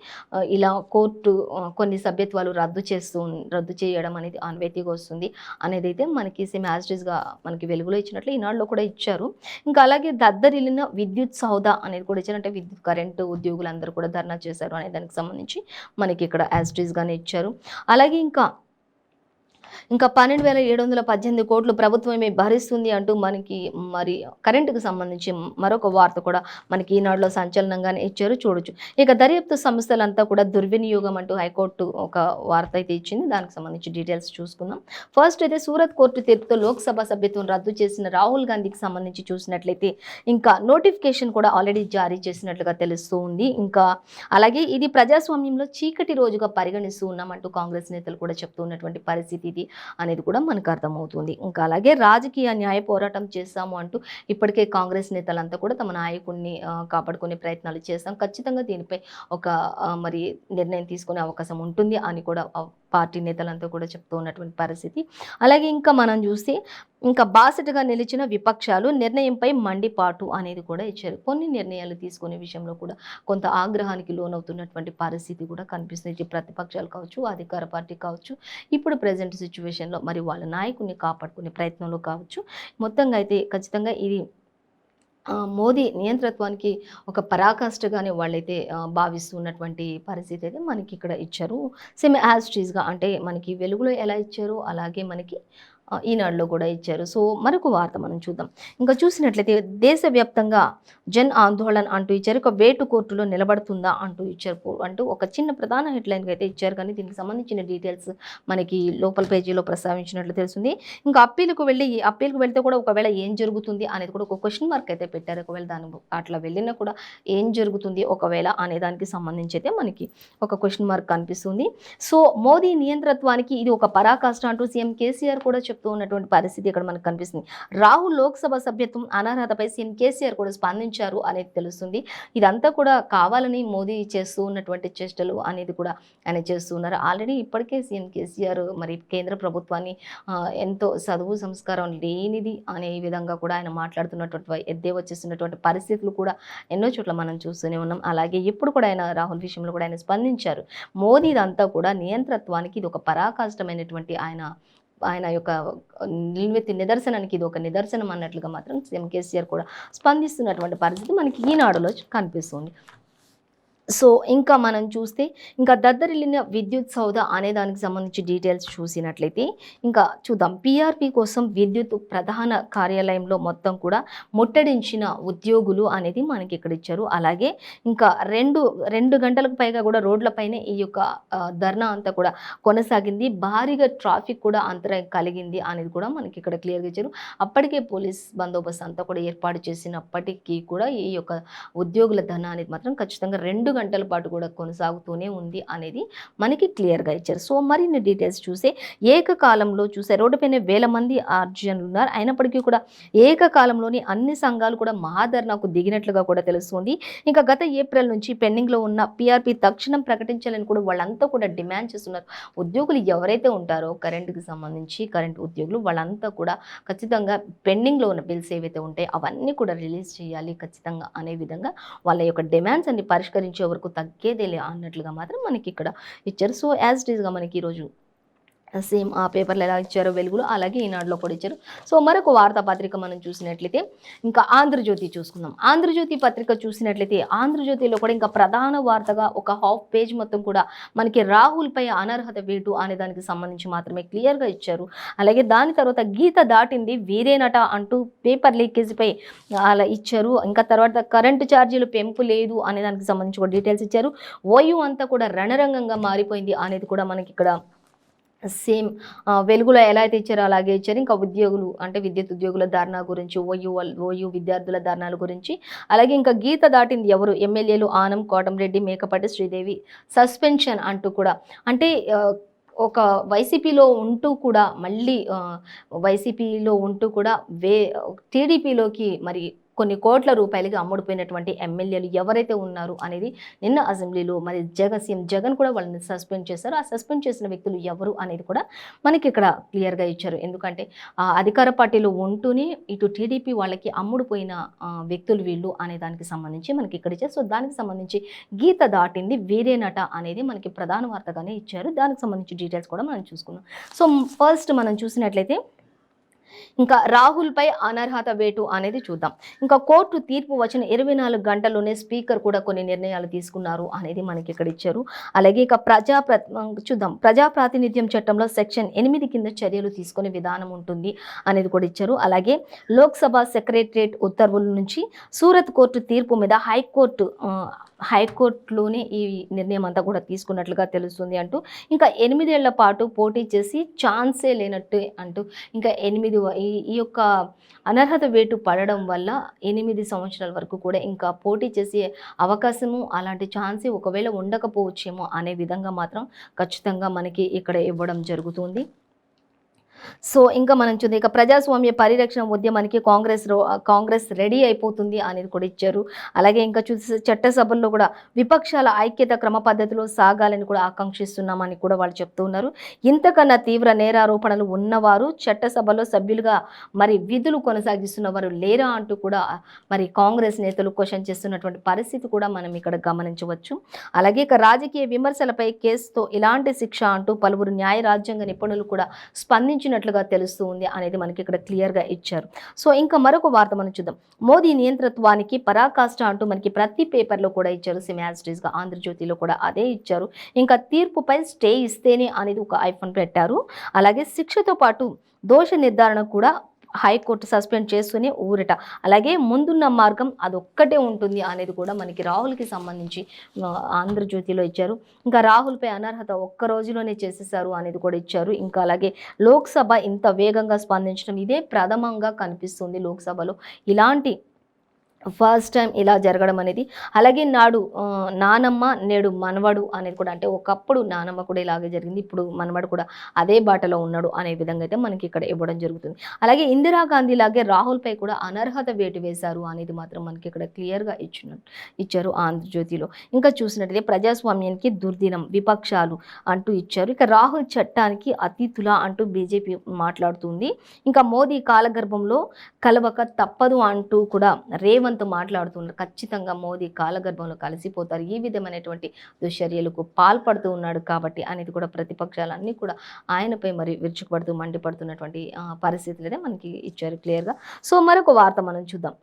ఇలా కోర్టు కొన్ని సభ్యత్వాలు రద్దు చేయడం అనేది ఆన్వేతిగా వస్తుంది అనేది అయితే మనకి సేమ్ యాజ్ ఇట్ ఈస్గా మనకి వెలుగులో ఇచ్చినట్లు ఈనాడులో కూడా ఇచ్చారు. ఇంకా అలాగే దద్దరిల్లిన విద్యుత్ సౌద అనేది కూడా ఇచ్చారు. అంటే విద్యుత్ కరెంటు ఉద్యోగులందరూ కూడా ధర్నా చేశారు అనే దానికి సంబంధించి మనకి ఇక్కడ యాజ్ ఇట్ ఈస్గానే ఇచ్చారు. అలాగే ఇంకా 12,718 కోట్లు ప్రభుత్వమే భరిస్తుంది అంటూ మనకి మరి కరెంటుకు సంబంధించి మరొక వార్త కూడా మనకి ఈనాడులో సంచలనంగానే ఇచ్చారు చూడొచ్చు. ఇక దర్యాప్తు సంస్థలంతా కూడా దుర్వినియోగం అంటూ హైకోర్టు ఒక వార్త అయితే ఇచ్చింది. దానికి సంబంధించి డీటెయిల్స్ చూసుకుందాం. ఫస్ట్ అయితే సూరత్ కోర్టు తీర్పుతో లోక్సభ సభ్యత్వం రద్దు చేసిన రాహుల్ గాంధీకి సంబంధించి చూసినట్లయితే ఇంకా నోటిఫికేషన్ కూడా ఆల్రెడీ జారీ చేసినట్లుగా తెలుస్తూ ఉంది. ఇంకా అలాగే ఇది ప్రజాస్వామ్యంలో చీకటి రోజుగా పరిగణిస్తూ ఉన్నామంటూ కాంగ్రెస్ నేతలు కూడా చెప్తూ ఉన్నటువంటి పరిస్థితి ఇది అనేది కూడా మనకు అర్థమవుతుంది. ఇంకా అలాగే రాజకీయ న్యాయ పోరాటం చేస్తాము అంటూ ఇప్పటికే కాంగ్రెస్ నేతలంతా కూడా తమ నాయకుడిని కాపాడుకునే ప్రయత్నాలు చేస్తాం, ఖచ్చితంగా దీనిపై ఒక మరి నిర్ణయం తీసుకునే అవకాశం ఉంటుంది అని కూడా పార్టీ నేతలంతా కూడా చెప్తూ ఉన్నటువంటి పరిస్థితి. అలాగే ఇంకా మనం చూస్తే ఇంకా బాసటగా నిలిచిన విపక్షాలు నిర్ణయంపై మండిపాటు అనేది కూడా ఇచ్చారు. కొన్ని నిర్ణయాలు తీసుకునే విషయంలో కూడా కొంత ఆగ్రహానికి లోనవుతున్నటువంటి పరిస్థితి కూడా కనిపిస్తుంది. ఇటు ప్రతిపక్షాలు కావచ్చు, అధికార పార్టీ కావచ్చు, ఇప్పుడు ప్రెజెంట్ సిచ్యువేషన్‌లో మరి వాళ్ళ నాయకుడిని కాపాడుకునే ప్రయత్నంలో కావచ్చు. మొత్తంగా అయితే ఖచ్చితంగా ఇది మోదీ నియంతృత్వానికి ఒక పరాకాష్ఠగానే వాళ్ళైతే భావిస్తున్నటువంటి పరిస్థితి అయితే మనకి ఇక్కడ ఇచ్చారు. సేమ్ యాజ్ ఇట్ ఈస్‌గా అంటే మనకి వెలుగులో ఎలా ఇచ్చారో అలాగే మనకి ఈనాడులో కూడా ఇచ్చారు. సో మరొక వార్త మనం చూద్దాం. ఇంకా చూసినట్లయితే దేశవ్యాప్తంగా జన్ ఆందోళన్ అంటూ ఇచ్చారు. ఒక వేటు కోర్టులో నిలబడుతుందా అంటూ ఇచ్చారు. అంటూ ఒక చిన్న ప్రధాన హెడ్‌లైన్‌గా అయితే ఇచ్చారు. కానీ దీనికి సంబంధించిన డీటెయిల్స్ మనకి లోపల పేజీలో ప్రస్తావించినట్లు తెలుస్తుంది. ఇంకా అప్పీల్‌కి వెళ్తే కూడా ఒకవేళ ఏం జరుగుతుంది అనేది కూడా ఒక క్వెషన్ మార్క్ అయితే పెట్టారు. ఒకవేళ దాని అట్లా వెళ్ళినా కూడా ఏం జరుగుతుంది ఒకవేళ అనే దానికి సంబంధించి అయితే మనకి ఒక క్వెషన్ మార్క్ కనిపిస్తుంది. సో మోదీ నియంతృత్వానికి ఇది ఒక పరాకాష్ఠ అంటూ సీఎం కేసీఆర్ కూడా చెప్తూ ఉన్నటువంటి పరిస్థితి ఇక్కడ మనకు కనిపిస్తుంది. రాహుల్ లోక్సభ సభ్యత్వం అనర్హతపై సీఎం కేసీఆర్ కూడా స్పందించారు అనేది తెలుస్తుంది. ఇదంతా కూడా కావాలని మోదీ చేస్తూ ఉన్నటువంటి చేష్టలు అనేది కూడా ఆయన చేస్తున్నారు. ఆల్రెడీ ఇప్పటికే సీఎం కేసీఆర్ మరి కేంద్ర ప్రభుత్వాన్ని ఎంతో చదువు సంస్కారం లేనిది అనే విధంగా కూడా ఆయన మాట్లాడుతున్నటువంటి ఎద్దేవా చేస్తున్నటువంటి పరిస్థితులు కూడా ఎన్నో చోట్ల మనం చూస్తూనే ఉన్నాం. అలాగే ఇప్పుడు కూడా ఆయన రాహుల్ విషయంలో కూడా ఆయన స్పందించారు. మోదీ ఇదంతా కూడా నియంతృత్వానికి ఇది ఒక పరాకాష్ఠమైనటువంటి ఆయన యొక్క నిలువెత్తి నిదర్శనానికి ఇది ఒక నిదర్శనం అన్నట్లుగా మాత్రం సీఎం కేసీఆర్ కూడా స్పందిస్తున్నటువంటి పరిస్థితి మనకి ఈనాడులో కనిపిస్తుంది. సో ఇంకా మనం చూస్తే ఇంకా దద్దరిల్లిన విద్యుత్ సౌద అనే దానికి సంబంధించి డీటెయిల్స్ చూసినట్లయితే ఇంకా చూద్దాం. పీఆర్పీ కోసం విద్యుత్ ప్రధాన కార్యాలయంలో మొత్తం కూడా ముట్టడించిన ఉద్యోగులు అనేది మనకి ఇక్కడ ఇచ్చారు. అలాగే ఇంకా రెండు గంటలకు పైగా కూడా రోడ్లపైనే ఈ యొక్క ధర్నా అంతా కూడా కొనసాగింది. భారీగా ట్రాఫిక్ కూడా అంతరాయం కలిగింది అనేది కూడా మనకి ఇక్కడ క్లియర్గా ఇచ్చారు. అప్పటికే పోలీస్ బందోబస్తు అంతా కూడా ఏర్పాటు చేసినప్పటికీ కూడా ఈ యొక్క ఉద్యోగుల ధర్నా అనేది మాత్రం ఖచ్చితంగా 2 గంటల పాటు కూడా కొనసాగుతూనే ఉంది అనేది మనకి క్లియర్గా ఇచ్చారు. సో మరిన్ని డీటెయిల్స్ చూస్తే ఏకకాలంలో చూసే రోడ్డుపైన వేల మంది ఆర్జన్లు ఉన్నారు. అయినప్పటికీ కూడా ఏకకాలంలోని అన్ని సంఘాలు కూడా మహాధర్నాకు దిగినట్లుగా కూడా తెలుస్తుంది. ఇంకా గత ఏప్రిల్ నుంచి పెండింగ్లో ఉన్న పీఆర్పీ తక్షణం ప్రకటించాలని కూడా వాళ్ళంతా కూడా డిమాండ్ చేస్తున్నారు. ఉద్యోగులు ఎవరైతే ఉంటారో కరెంటుకి సంబంధించి కరెంటు ఉద్యోగులు వాళ్ళంతా కూడా ఖచ్చితంగా పెండింగ్లో ఉన్న బిల్స్ ఏవైతే ఉంటాయో అవన్నీ కూడా రిలీజ్ చేయాలి ఖచ్చితంగా అనే విధంగా వాళ్ళ యొక్క డిమాండ్స్ అన్ని పరిష్కరించే వరకు తగ్గేదేలే అన్నట్లుగా మాత్రం మనకి ఇక్కడ ఇచ్చారు. సో యాజ్ ఇట్ ఈస్గా మనకి ఈరోజు సేమ్ ఆ పేపర్లు ఎలా ఇచ్చారో వెలుగులో అలాగే ఈనాడులో కూడా ఇచ్చారు. సో మరొక వార్తాపత్రిక మనం చూసినట్లయితే ఇంకా ఆంధ్రజ్యోతి చూసుకుందాం. ఆంధ్రజ్యోతి పత్రిక చూసినట్లయితే ఆంధ్రజ్యోతిలో కూడా ఇంకా ప్రధాన వార్తగా ఒక హాఫ్ పేజ్ మొత్తం కూడా మనకి రాహుల్పై అనర్హత వేటు అనే దానికి సంబంధించి మాత్రమే క్లియర్గా ఇచ్చారు. అలాగే దాని తర్వాత గీత దాటింది వీరేనట అంటూ పేపర్ లీకేజీపై అలా ఇచ్చారు. ఇంకా తర్వాత కరెంటు ఛార్జీలు పెంపు లేదు అనే దానికి సంబంధించి కూడా డీటెయిల్స్ ఇచ్చారు. ఓయూ అంతా కూడా రణరంగంగా మారిపోయింది అనేది కూడా మనకి ఇక్కడ సేమ్ వెలుగులో ఎలా అయితే ఇచ్చారో అలాగే ఇచ్చారు. ఇంకా ఉద్యోగులు అంటే విద్యుత్ ఉద్యోగుల ధర్నా గురించి, ఓయూ విద్యార్థుల ధర్నాల గురించి, అలాగే ఇంకా గీత దాటింది ఎవరు ఎమ్మెల్యేలు ఆనం, కోటంరెడ్డి, మేకపాటి శ్రీదేవి సస్పెన్షన్ అంటూ కూడా అంటే ఒక వైసీపీలో ఉంటూ కూడా మళ్ళీ వైసీపీలో ఉంటూ కూడా టీడీపీలోకి మరి కొన్ని కోట్ల రూపాయలకి అమ్ముడుపోయినటువంటి ఎమ్మెల్యేలు ఎవరైతే ఉన్నారు అనేది నిన్న అసెంబ్లీలో మరి సీఎం జగన్ కూడా వాళ్ళని సస్పెండ్ చేశారు. ఆ సస్పెండ్ చేసిన వ్యక్తులు ఎవరు అనేది కూడా మనకి ఇక్కడ క్లియర్గా ఇచ్చారు. ఎందుకంటే అధికార పార్టీలో ఉంటూనే ఇటు టీడీపీ వాళ్ళకి అమ్ముడుపోయిన వ్యక్తులు వీళ్ళు అనే దానికి సంబంధించి మనకి ఇక్కడ ఇచ్చారు. సో దానికి సంబంధించి గీత దాటింది వీరేనట అనేది మనకి ప్రధాన వార్తగానే ఇచ్చారు. దానికి సంబంధించి డీటెయిల్స్ కూడా మనం చూసుకున్నాం. సో ఫస్ట్ మనం చూసినట్లయితే ఇంకా రాహుల్పై అనర్హత వేటు అనేది చూద్దాం. ఇంకా కోర్టు తీర్పు వచ్చిన 24 గంటల్లోనే స్పీకర్ కూడా కొన్ని నిర్ణయాలు తీసుకున్నారు అనేది మనకి ఇక్కడ ఇచ్చారు. అలాగే ఇక చూద్దాం. ప్రజా ప్రాతినిధ్యం చట్టంలో సెక్షన్ 8 కింద చర్యలు తీసుకునే విధానం ఉంటుంది అనేది కూడా ఇచ్చారు. అలాగే లోక్సభ సెక్రటరియట్ ఉత్తర్వుల నుంచి సూరత్ కోర్టు తీర్పు మీద హైకోర్టులోనే ఈ నిర్ణయం అంతా కూడా తీసుకున్నట్లుగా తెలుస్తుంది అంటూ ఇంకా 8 ఏళ్ల పాటు పోటీ చేసి ఛాన్సే లేనట్టు అంటూ ఇంకా ఈ యొక్క అనర్హత వేటు పడడం వల్ల 8 సంవత్సరాల వరకు కూడా ఇంకా పోటీ చేసే అవకాశము అలాంటి ఛాన్సే ఒకవేళ ఉండకపోవచ్చేమో అనే విధంగా మాత్రం ఖచ్చితంగా మనకి ఇక్కడ ఇవ్వడం జరుగుతుంది. సో ఇంకా మనం చూద్దాం, ఇక ప్రజాస్వామ్య పరిరక్షణ ఉద్యమానికి కాంగ్రెస్ రెడీ అయిపోతుంది అనేది కూడా ఇచ్చారు. అలాగే ఇంకా చూసి చట్టసభల్లో కూడా విపక్షాల ఐక్యత క్రమ పద్ధతిలో సాగాలని కూడా ఆకాంక్షిస్తున్నామని కూడా వాళ్ళు చెప్తూ ఉన్నారు. ఇంతకన్నా తీవ్ర నేరారోపణలు ఉన్నవారు చట్టసభలో సభ్యులుగా మరి విధులు కొనసాగిస్తున్నవారు లేరా అంటూ కూడా మరి కాంగ్రెస్ నేతలు క్వశ్చన్ చేస్తున్నటువంటి పరిస్థితి కూడా మనం ఇక్కడ గమనించవచ్చు. అలాగే ఇక రాజకీయ విమర్శలపై కేసుతో ఇలాంటి శిక్ష అంటూ పలువురు న్యాయ రాజ్యాంగ నిపుణులు కూడా స్పందించినట్లుగా తెలుస్తూ ఉంది అనేది మనకి ఇక్కడ క్లియర్గా ఇచ్చారు. సో ఇంకా మరొక వార్త మనం చూద్దాం. మోదీ నియంతృత్వానికి పరాకాష్ట అంటూ మనకి ప్రతి పేపర్లో కూడా ఇచ్చారు. సేమ్ యాజ్ ఇట్ ఈస్గా ఆంధ్రజ్యోతిలో కూడా అదే ఇచ్చారు. ఇంకా తీర్పుపై స్టే ఇస్తేనే అనేది ఒక ఐఫోన్ పెట్టారు. అలాగే శిక్షతో పాటు దోష నిర్ధారణ కూడా హైకోర్టు సస్పెండ్ చేస్తూనే ఊరట. అలాగే ముందున్న మార్గం అదొక్కటే ఉంటుంది అనేది కూడా మనకి రాహుల్కి సంబంధించి ఆంధ్రజ్యోతిలో ఇచ్చారు. ఇంకా రాహుల్పై అనర్హత ఒక్క రోజులోనే చేసేసారు అనేది కూడా ఇచ్చారు. ఇంకా అలాగే లోక్సభ ఇంత వేగంగా స్పందించడం ఇదే ప్రథమంగా కనిపిస్తుంది లోక్సభలో ఇలాంటి ఫస్ట్ టైం ఇలా జరగడం అనేది. అలాగే నాడు నానమ్మ నేడు మనవడు అనేది కూడా, అంటే ఒకప్పుడు నానమ్మ కూడా ఇలాగే జరిగింది, ఇప్పుడు మనవడు కూడా అదే బాటలో ఉన్నాడు అనే విధంగా అయితే మనకి ఇక్కడ ఇవ్వడం జరుగుతుంది. అలాగే ఇందిరాగాంధీ లాగే రాహుల్పై కూడా అనర్హత వేటు వేశారు అనేది మాత్రం మనకి ఇక్కడ క్లియర్గా ఇచ్చారు ఆంధ్రజ్యోతిలో. ఇంకా చూసినట్లయితే ప్రజాస్వామ్యానికి దుర్దినం విపక్షాలు అంటూ ఇచ్చారు. ఇక రాహుల్ చట్టానికి అతీతులా అంటూ బీజేపీ మాట్లాడుతుంది. ఇంకా మోదీ కాలగర్భంలో కలవక తప్పదు అంటూ కూడా రేవంత్ మాట్లాడుతున్నారు. ఖచ్చితంగా మోదీ కాలగర్భంలో కలిసిపోతారు, ఈ విధమైనటువంటి దుశ్చర్యలకు పాల్పడుతూ ఉన్నాడు కాబట్టి అనేది కూడా ప్రతిపక్షాలన్నీ కూడా ఆయనపై మరి విరుచుకుపడుతూ మండిపడుతున్నటువంటి పరిస్థితులనే మనకి ఇచ్చారు క్లియర్గా. సో మరొక వార్త మనం చూద్దాం.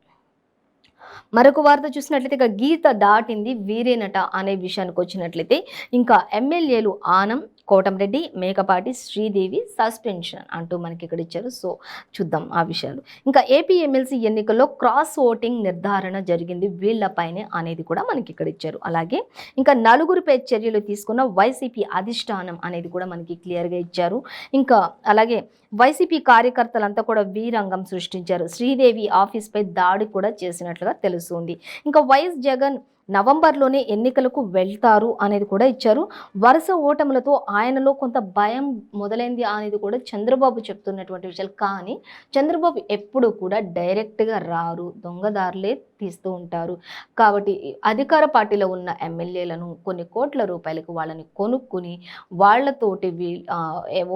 మరొక వార్త చూసినట్లయితే ఇక గీత దాటింది వీరేనట అనే విషయానికి వచ్చినట్లయితే ఇంకా ఎమ్మెల్యేలు ఆనం, కోటంరెడ్డి, మేకపాటి శ్రీదేవి సస్పెన్షన్ అంటూ మనకి ఇక్కడ ఇచ్చారు. సో చూద్దాం ఆ విషయాలు. ఇంకా ఏపీ ఎమ్మెల్సీ ఎన్నికల్లో క్రాస్ ఓటింగ్ నిర్ధారణ జరిగింది వీళ్లపైనే అనేది కూడా మనకి ఇక్కడ ఇచ్చారు. అలాగే ఇంకా నలుగురిపై చర్యలు తీసుకున్న వైసీపీ అధిష్టానం అనేది కూడా మనకి క్లియర్గా ఇచ్చారు. ఇంకా అలాగే వైసీపీ కార్యకర్తలంతా కూడా వీరంగం సృష్టించారు. శ్రీదేవి ఆఫీస్పై దాడి కూడా చేసినట్లుగా తెలుస్తుంది. ఇంకా వైఎస్ జగన్ నవంబర్లోనే ఎన్నికలకు వెళ్తారు అనేది కూడా ఇచ్చారు. వరుస ఓటములతో ఆయనలో కొంత భయం మొదలైంది అనేది కూడా చంద్రబాబు చెప్తున్నటువంటి విషయాలు. కానీ చంద్రబాబు ఎప్పుడు కూడా డైరెక్ట్గా రారు, దొంగదారులే తీస్తూ ఉంటారు. కాబట్టి అధికార పార్టీలో ఉన్న ఎమ్మెల్యేలను కొన్ని కోట్ల రూపాయలకు వాళ్ళని కొనుక్కుని వాళ్ళతోటి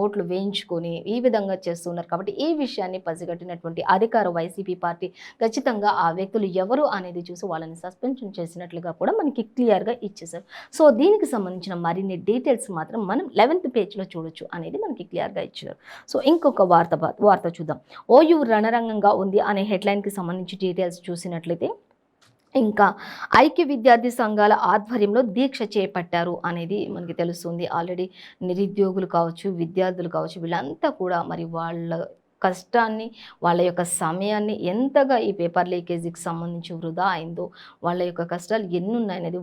ఓట్లు వేయించుకొని ఈ విధంగా చేస్తున్నారు. కాబట్టి ఈ విషయాన్ని పసిగట్టినటువంటి అధికార వైసీపీ పార్టీ ఖచ్చితంగా ఆ వ్యక్తులు ఎవరు అనేది చూసి వాళ్ళని సస్పెన్షన్ చేసినట్లుగా కూడా మనకి క్లియర్గా ఇచ్చేసారు. సో దీనికి సంబంధించిన మరిన్ని డీటెయిల్స్ మాత్రం మనం 11th పేజ్లో చూడొచ్చు అనేది మనకి క్లియర్గా ఇచ్చారు. సో ఇంకొక వార్త చూద్దాం. ఓయూ రణరంగంగా ఉంది అనే హెడ్లైన్కి సంబంధించి డీటెయిల్స్ చూసినట్లయితే ఇంకా ఐక్య విద్యార్థి సంఘాల ఆధ్వర్యంలో దీక్ష చేపట్టారు అనేది మనకి తెలుస్తుంది. ఆల్రెడీ నిరుద్యోగులు కావచ్చు, విద్యార్థులు కావచ్చు, వీళ్ళంతా కూడా మరి వాళ్ళ కష్టాన్ని, వాళ్ళ యొక్క సమయాన్ని ఎంతగా ఈ పేపర్ లీకేజీకి సంబంధించి వృధా అయిందో, వాళ్ళ యొక్క కష్టాలు ఎన్ని ఉన్నాయనేది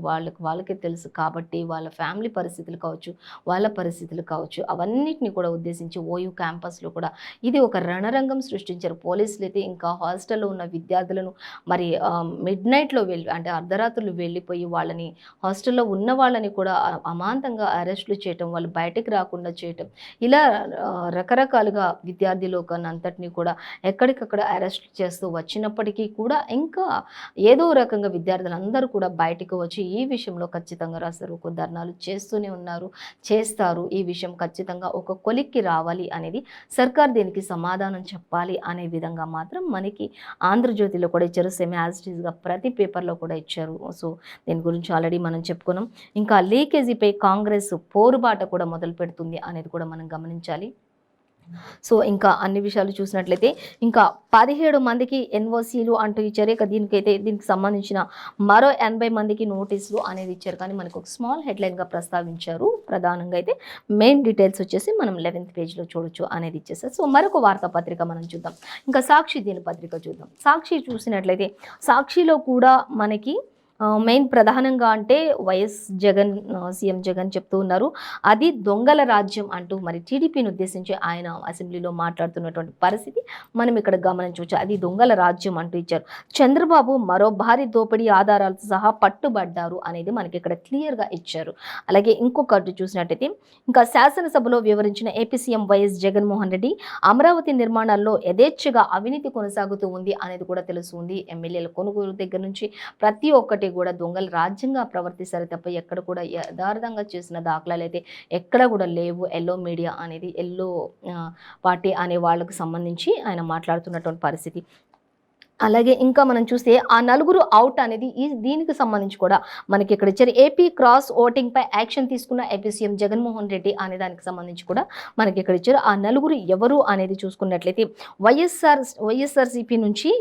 వాళ్ళకే తెలుసు. కాబట్టి వాళ్ళ ఫ్యామిలీ పరిస్థితులు కావచ్చు, వాళ్ళ పరిస్థితులు కావచ్చు, అవన్నిటిని కూడా ఉద్దేశించి ఓయూ క్యాంపస్లో కూడా ఇది ఒక రణరంగం సృష్టించారు. పోలీసులు అయితే ఇంకా హాస్టల్లో ఉన్న విద్యార్థులను మరి మిడ్ నైట్లో అంటే అర్ధరాత్రులు వెళ్ళిపోయి వాళ్ళని హాస్టల్లో ఉన్న వాళ్ళని కూడా అమాంతంగా అరెస్టులు చేయటం, వాళ్ళు బయటకు రాకుండా చేయటం, ఇలా రకరకాలుగా విద్యార్థి లోకాన్ని అంతటినీ కూడా ఎక్కడికక్కడ అరెస్ట్ చేస్తూ వచ్చినప్పటికీ కూడా ఇంకా ఏదో రకంగా విద్యార్థులందరూ కూడా బయటకు వచ్చి ఈ విషయంలో ఖచ్చితంగా రాస్తారు, ధర్నాలు చేస్తూనే ఉన్నారు, చేస్తారు. ఈ విషయం ఖచ్చితంగా ఒక కొలిక్కి రావాలి అనేది, సర్కార్ దీనికి సమాధానం చెప్పాలి అనే విధంగా మాత్రం మనకి ఆంధ్రజ్యోతిలో కూడా ఇచ్చారు. సేమ్ యాజ్ ఇట్ ఈస్గా ప్రతి పేపర్లో కూడా ఇచ్చారు. సో దీని గురించి ఆల్రెడీ మనం చెప్పుకున్నాం. ఇంకా లీకేజీపై కాంగ్రెస్ పోరుబాట కూడా మొదలు పెడుతుంది అనేది కూడా మనం గమనించాలి. సో ఇంకా అన్ని విషయాలు చూసినట్లయితే ఇంకా 17 మందికి ఎన్ఓసీలు అంటూ ఇచ్చారు. ఇక దీనికి సంబంధించిన మరో 80 మందికి నోటీసులు అనేది ఇచ్చారు. కానీ మనకు ఒక స్మాల్ హెడ్లైన్గా ప్రస్తావించారు. ప్రధానంగా అయితే మెయిన్ డీటెయిల్స్ వచ్చేసి మనం 11th పేజ్లో చూడొచ్చు అనేది ఇచ్చేసారు. సో మరొక వార్తాపత్రిక మనం చూద్దాం. ఇంకా సాక్షి దినపత్రిక చూద్దాం. సాక్షి చూసినట్లయితే సాక్షిలో కూడా మనకి మెయిన్ ప్రధానంగా అంటే వైఎస్ జగన్ సీఎం జగన్ చెప్తూ ఉన్నారు. అది దొంగల రాజ్యం అంటూ మరి టీడీపీని ఉద్దేశించి ఆయన అసెంబ్లీలో మాట్లాడుతున్నటువంటి పరిస్థితి మనం ఇక్కడ గమనించవచ్చు. అది దొంగల రాజ్యం అంటూ ఇచ్చారు. చంద్రబాబు మరో భారీ దోపిడీ ఆధారాలతో సహా పట్టుబడ్డారు అనేది మనకి ఇక్కడ క్లియర్‌గా ఇచ్చారు. అలాగే ఇంకొకటి చూసినట్టయితే ఇంకా శాసనసభలో వివరించిన AP CM YS Jaganmohan Reddy Amaravati నిర్మాణాల్లో యథేచ్ఛగా అవినీతి కొనసాగుతూ ఉంది అనేది కూడా తెలుస్తుంది. ఎమ్మెల్యేల కొనుగోలు దగ్గర నుంచి ప్రతి ఒక్కటి కూడా దొంగలు రాజ్యంగా ప్రవర్తిస్తారు తప్ప ఎక్కడ కూడా యథార్థంగా చేసిన దాఖలాలు అయితే ఎక్కడ కూడా లేవు. ఎల్లో మీడియా అనేది ఎల్లో పార్టీ అనే వాళ్ళకు సంబంధించి ఆయన మాట్లాడుతున్నటువంటి పరిస్థితి. అలాగే ఇంకా మనం చూస్తే ఆ నలుగురు అవుట్ అనేది దీనికి సంబంధించి కూడా మనకి ఇక్కడ ఇచ్చారు. ఏపీ క్రాస్ ఓటింగ్ పై యాక్షన్ తీసుకున్న ఏపీ సీఎం జగన్మోహన్ రెడ్డి అనే దానికి సంబంధించి కూడా మనకి ఇక్కడ ఇచ్చారు. ఆ నలుగురు ఎవరు అనేది చూసుకున్నట్లయితే వైఎస్ఆర్సీపీ నుంచి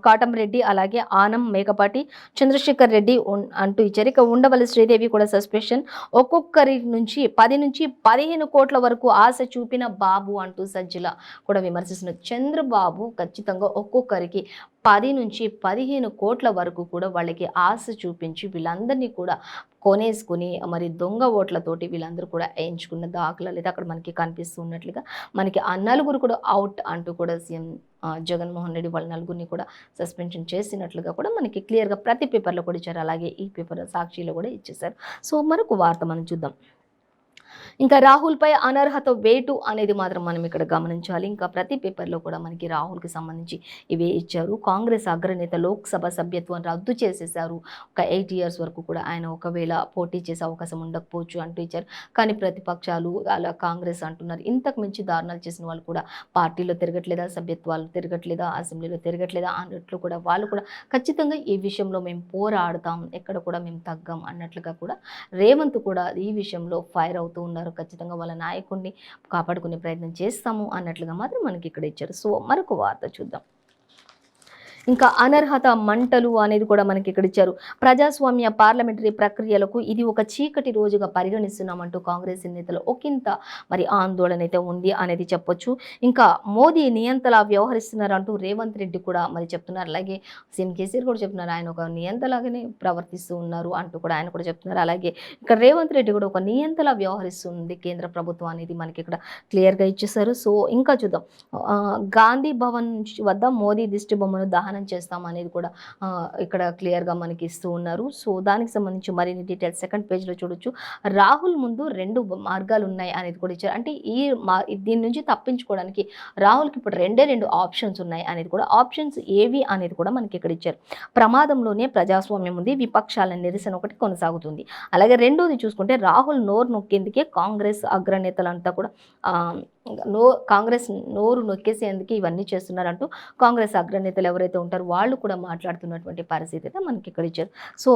కాటంరెడ్డి, అలాగే ఆనం మేకపాటి, చంద్రశేఖర్ రెడ్డి అంటూ ఇచ్చారు. ఇక ఉండవల్లి శ్రీదేవి కూడా సస్పెన్షన్. ఒక్కొక్కరి నుంచి 10 నుంచి 15 కోట్ల వరకు ఆశ చూపిన బాబు అంటూ సజ్జల కూడా విమర్శిస్తున్నారు. చంద్రబాబు ఖచ్చితంగా ఒక్కొక్కరికి 10 నుంచి 15 కోట్ల వరకు కూడా వాళ్ళకి ఆశ చూపించి వీళ్ళందరినీ కూడా కొనేసుకుని మరి దొంగ ఓట్లతోటి వీళ్ళందరూ కూడా వేయించుకున్న దాఖలాలు అయితే అక్కడ మనకి కనిపిస్తూ ఉన్నట్లుగా మనకి ఆ నలుగురు కూడా అవుట్ అంటూ కూడా సీఎం జగన్మోహన్ రెడ్డి వాళ్ళ నలుగురిని కూడా సస్పెన్షన్ చేసినట్లుగా కూడా మనకి క్లియర్గా ప్రతి పేపర్లో కూడా ఇచ్చారు. అలాగే ఈ పేపర్ సాక్షిలో కూడా ఇచ్చేసారు. సో మరొక వార్త మనం చూద్దాం. ఇంకా రాహుల్పై అనర్హత వేటు అనేది మాత్రం మనం ఇక్కడ గమనించాలి. ఇంకా ప్రతి పేపర్లో కూడా మనకి రాహుల్కి సంబంధించి ఇవే ఇచ్చారు. కాంగ్రెస్ అగ్రనేత లోక్సభ సభ్యత్వం రద్దు చేసేసారు. ఒక 8 ఇయర్స్ వరకు కూడా ఆయన ఒకవేళ పోటీ చేసే అవకాశం ఉండకపోవచ్చు అంటూ ఇచ్చారు. కానీ ప్రతిపక్షాలు అలా కాంగ్రెస్ అంటున్నారు ఇంతకు మించి దారుణాలు చేసిన వాళ్ళు కూడా పార్టీలో తిరగట్లేదా, సభ్యత్వాలు తిరగట్లేదా, అసెంబ్లీలో తిరగట్లేదా అన్నట్లు కూడా వాళ్ళు కూడా ఖచ్చితంగా ఈ విషయంలో మేము పోరాడతాం, ఎక్కడ కూడా మేము తగ్గం అన్నట్లుగా కూడా రేవంత్ కూడా ఈ విషయంలో ఫైర్ అవుతూ ఉన్నారు. ఖచ్చితంగా వాళ్ళ నాయకుడిని కాపాడుకునే ప్రయత్నం చేస్తాము అన్నట్లుగా మాత్రం మనకి ఇక్కడ ఇచ్చారు. సో మరొక వార్త చూద్దాం. ఇంకా అనర్హత మంటలు అనేది కూడా మనకి ఇక్కడ ఇచ్చారు. ప్రజాస్వామ్య పార్లమెంటరీ ప్రక్రియలకు ఇది ఒక చీకటి రోజుగా పరిగణిస్తున్నామంటూ కాంగ్రెస్ నేతలు ఒకంత మరి ఆందోళన అయితే ఉంది అనేది చెప్పొచ్చు. ఇంకా మోదీ నియంతలా వ్యవహరిస్తున్నారు అంటూ రేవంత్ రెడ్డి కూడా మరి చెప్తున్నారు. అలాగే సీఎం కేసీఆర్ కూడా చెప్తున్నారు ఆయన ఒక నియంతలాగానే ప్రవర్తిస్తూ ఉన్నారు అంటూ కూడా ఆయన కూడా చెప్తున్నారు. అలాగే ఇక్కడ రేవంత్ రెడ్డి కూడా ఒక నియంతలా వ్యవహరిస్తుంది కేంద్ర ప్రభుత్వం అనేది మనకి ఇక్కడ క్లియర్గా ఇచ్చేసారు. సో ఇంకా చూద్దాం. గాంధీ భవన్ వద్ద మోదీ దిష్టి బొమ్మను దహనం చేస్తాం అనేది కూడా ఇక్కడ క్లియర్గా మనకి ఇస్తూ ఉన్నారు. సో దానికి సంబంధించి మరిన్ని డీటెయిల్స్ సెకండ్ పేజ్లో చూడొచ్చు. రాహుల్ ముందు 2 మార్గాలు ఉన్నాయి అనేది కూడా ఇచ్చారు. అంటే దీని నుంచి తప్పించుకోవడానికి రాహుల్కి ఇప్పుడు 2 ఆప్షన్స్ ఉన్నాయి అనేది కూడా, ఆప్షన్స్ ఏవి అనేది కూడా మనకి ఇక్కడ ఇచ్చారు. ప్రమాదంలోనే ప్రజాస్వామ్యం ఉంది, విపక్షాల నిరసన ఒకటి కొనసాగుతుంది. అలాగే రెండోది చూసుకుంటే రాహుల్ నోరు నొక్కేందుకే కాంగ్రెస్ అగ్రనేతలంతా కూడా కాంగ్రెస్ నోరు నొక్కేసేందుకు ఇవన్నీ చేస్తున్నారంటూ కాంగ్రెస్ అగ్రనేతలు ఎవరైతే ఉంటారో వాళ్ళు కూడా మాట్లాడుతున్నటువంటి పరిస్థితి అయితే మనకి ఇక్కడ ఇచ్చారు. సో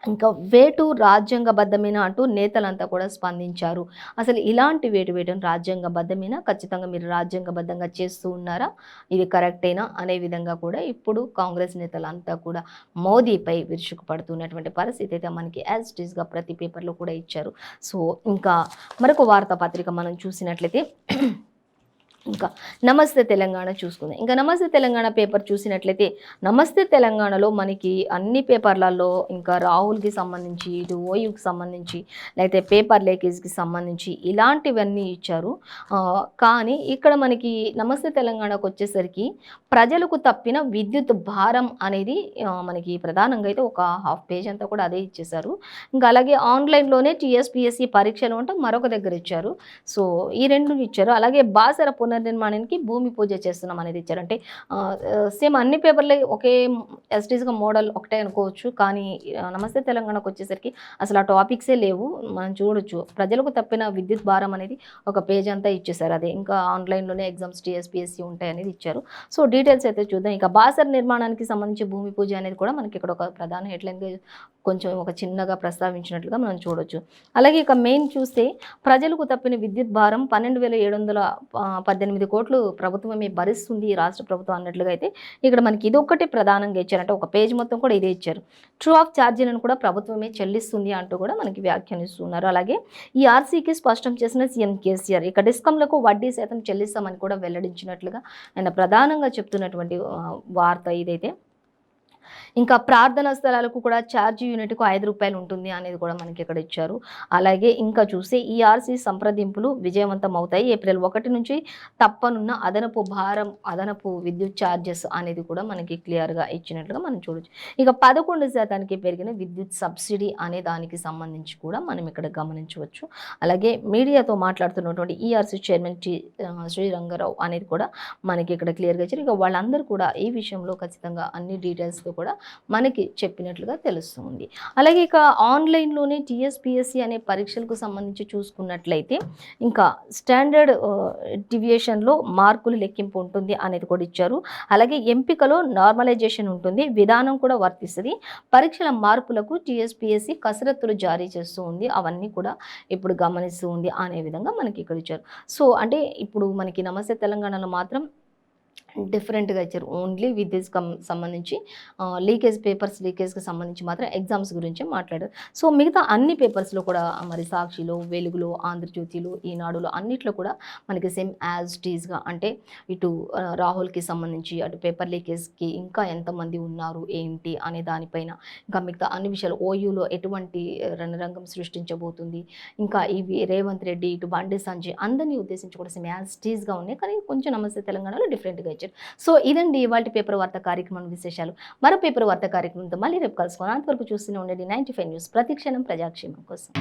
ఇంకా వేటు రాజ్యాంగబద్ధమైన అంటూ నేతలంతా కూడా స్పందించారు. అసలు ఇలాంటి వేయడం రాజ్యాంగబద్ధమేనా, ఖచ్చితంగా మీరు రాజ్యాంగబద్ధంగా చేస్తూ ఉన్నారా, ఇది కరెక్టేనా అనే విధంగా కూడా ఇప్పుడు కాంగ్రెస్ నేతలంతా కూడా మోదీపై విరుచుకుపడుతున్నటువంటి పరిస్థితి అయితే మనకి యాజ్ ఇట్ ఈస్గా ప్రతి పేపర్లో కూడా ఇచ్చారు. సో ఇంకా మరొక వార్తాపత్రిక మనం చూసినట్లయితే ఇంకా నమస్తే తెలంగాణ చూసుకుందాం. ఇంకా నమస్తే తెలంగాణ పేపర్ చూసినట్లయితే నమస్తే తెలంగాణలో మనకి అన్ని పేపర్లలో ఇంకా రాహుల్కి సంబంధించి, ఇటు ఓయూకి సంబంధించి, లేకపోతే పేపర్ లీకేజ్కి సంబంధించి ఇలాంటివన్నీ ఇచ్చారు. కానీ ఇక్కడ మనకి నమస్తే తెలంగాణకు వచ్చేసరికి ప్రజలకు తప్పిన విద్యుత్ భారం అనేది మనకి ప్రధానంగా అయితే ఒక హాఫ్ పేజ్ అంతా కూడా అదే ఇచ్చేశారు. ఇంకా అలాగే ఆన్లైన్లోనే టీఎస్పీఎస్సీ పరీక్షలు అంటే మరొక దగ్గర ఇచ్చారు. సో ఈ 2 ఇచ్చారు. అలాగే బాసర పునర్నిర్మాణానికి భూమి పూజ చేస్తున్నాం అనేది ఇచ్చారు. అంటే సేమ్ అన్ని పేపర్లే ఒకే ఎస్టీస్గా మోడల్ ఒకటే అనుకోవచ్చు. కానీ నమస్తే తెలంగాణకు వచ్చేసరికి అసలు ఆ టాపిక్సే లేవు. మనం చూడొచ్చు ప్రజలకు తప్పిన విద్యుత్ భారం అనేది ఒక పేజ్ అంతా ఇచ్చేసారు. అదే ఇంకా ఆన్లైన్లోనే ఎగ్జామ్స్ టీఎస్పీఎస్సీ ఉంటాయి అనేది ఇచ్చారు. సో డీటెయిల్స్ అయితే చూద్దాం. ఇక బాసర నిర్మాణానికి సంబంధించి భూమి పూజ అనేది కూడా మనకి ఇక్కడ ఒక ప్రధాన హెడ్లైన్గా కొంచెం ఒక చిన్నగా ప్రస్తావించినట్లుగా మనం చూడొచ్చు. అలాగే ఇక మెయిన్ చూస్తే ప్రజలకు తప్పిన విద్యుత్ భారం 12,718 కోట్లు ప్రభుత్వమే భరిస్తుంది ఈ రాష్ట్ర ప్రభుత్వం అన్నట్లుగా అయితే ఇక్కడ మనకి ఇదొక్కటి ప్రధానంగా ఇచ్చారంటే ఒక పేజ్ మొత్తం కూడా ఇదే ఇచ్చారు. ట్రూ ఆఫ్ ఛార్జీలను కూడా ప్రభుత్వమే చెల్లిస్తుంది అంటూ కూడా మనకి వ్యాఖ్యానిస్తున్నారు. అలాగే ఈ ఆర్సీకి స్పష్టం చేసిన సీఎం కేసీఆర్ ఇక డిస్కంలకు వడ్డీ శాతం చెల్లిస్తామని కూడా వెల్లడించినట్లుగా ఆయన ప్రధానంగా చెప్తున్నటువంటి వార్త ఇదైతే. ఇంకా ప్రార్థనా స్థలాలకు కూడా ఛార్జ్ యూనిట్‌కు రూ. 5 ఉంటుంది అనేది కూడా మనకి ఇక్కడ ఇచ్చారు. అలాగే ఇంకా చూస్తే ఈఆర్‌సీ సంప్రదింపులు విజయవంతమవుతాయి. ఏప్రిల్ 1 నుంచి తప్పనున్న అదనపు విద్యుత్ ఛార్జెస్ అనేది కూడా మనకి క్లియర్‌గా ఇచ్చినట్లుగా మనం చూడొచ్చు. ఇక 11% పెరిగిన విద్యుత్ సబ్సిడీ అనే దానికి సంబంధించి కూడా మనం ఇక్కడ గమనించవచ్చు. అలాగే మీడియాతో మాట్లాడుతున్నటువంటి ఈఆర్‌సీ చైర్మన్ శ్రీ రంగారావు అనేది కూడా మనకి ఇక్కడ క్లియర్‌గా ఇచ్చారు. ఇక వాళ్ళందరూ కూడా ఈ విషయంలో ఖచ్చితంగా అన్ని డీటెయిల్స్‌తో కూడా మనకి చెప్పినట్లుగా తెలుస్తుంది. అలాగే ఇక ఆన్‌లైన్‌లోనే టీఎస్‌పీఎస్సీ అనే పరీక్షలకు సంబంధించి చూసుకున్నట్లయితే ఇంకా స్టాండర్డ్ డీవియేషన్‌లో మార్కులు లెక్కింపు ఉంటుంది అనేది కూడా ఇచ్చారు. అలాగే ఎంపికలో నార్మలైజేషన్ ఉంటుంది. విధానం కూడా వర్తిస్తది. పరీక్షల మార్పులకు టీఎస్‌పీఎస్సీ కసరత్తులు జారీ చేస్తూ ఉంది. అవన్నీ కూడా ఇప్పుడు గమనిస్తూ ఉంది అనే విధంగా మనకి ఇక్కడ ఇచ్చారు. సో అంటే ఇప్పుడు మనకి నమస్తే తెలంగాణలో మాత్రం డిఫరెంట్‌గా ఇచ్చారు. ఓన్లీ విద్యుత్ సంబంధించి లీకేజ్‌కి సంబంధించి మాత్రం ఎగ్జామ్స్ గురించే మాట్లాడారు. సో మిగతా అన్ని పేపర్స్‌లో కూడా మరి సాక్షిలో, వెలుగులో, ఆంధ్రజ్యోతిలో, ఈనాడులో అన్నిట్లో కూడా మనకి సేమ్ యాజ్ ఇట్ ఈస్‌గా అంటే ఇటు రాహుల్‌కి సంబంధించి అటు పేపర్ లీకేజ్‌కి ఇంకా ఎంతమంది ఉన్నారు, ఏంటి అనే దానిపైన ఇంకా మిగతా అన్ని విషయాలు ఓయూలో ఎటువంటి రణరంగం సృష్టించబోతుంది, ఇంకా ఇవి రేవంత్ రెడ్డి, ఇటు బండి సంజయ్ అందరినీ ఉద్దేశించి కూడా సేమ్ యాజ్ ఇట్ ఈస్‌గా ఉన్నాయి. కానీ కొంచెం నమస్తే తెలంగాణలో డిఫరెంట్‌గా ఇచ్చారు. సో ఇదండి ఇవాల్టి పేపర్ వార్త కార్యక్రమం విశేషాలు. మరో పేపర్ వార్త కార్యక్రమంతో మళ్ళీ రేపు కలుసుకున్నాం. అంతవరకు చూస్తూనే ఉండండి 95 న్యూస్, ప్రతిక్షణం ప్రజాక్షేమం కోసం.